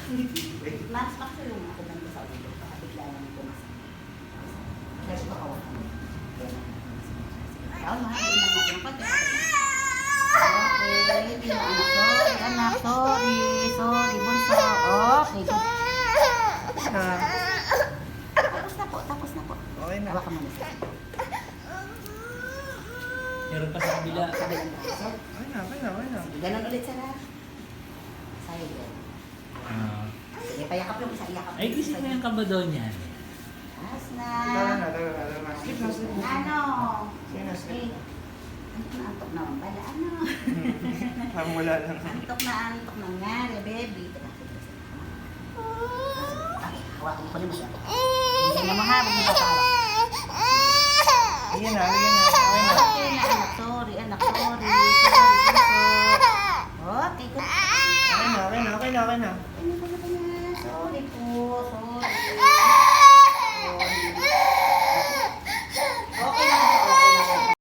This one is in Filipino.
Mas maksulong ako ganito sa ulo. Baka bigla lang pumasok. Kasi baka wala mo. Taon, mahal. Ilang natin ang konti. Okay, hindi na anak. Sorry, anak. Sorry. Sorry, bunso. Okay, good. Tapos na po, tapos na po. Okay na. Hawakan mo na siya. Meron pa sa kabila. Kabilang braso. Okay na, okay na, okay na. Ganon ulit sila. Silent. Sige, payakap yung isa, iyakap. Ay, kasi na yung kaba niyan. Taas na. Tara na, tara na, tara na. Sleep na, sleep na. Ano? Sige na, sleep. Antok na naman pala. Ano? Parang wala lang. Antok na nga, baby. Hawakan ko naman siya. Hindi na mahaba mo batawa. Sige na, sige na. Okay na. Okay na, anak. Sorry, anak. Sorry. Sorry, okay, good. Okay na, okay na, okay na, okay na. Sorry po. Sorry.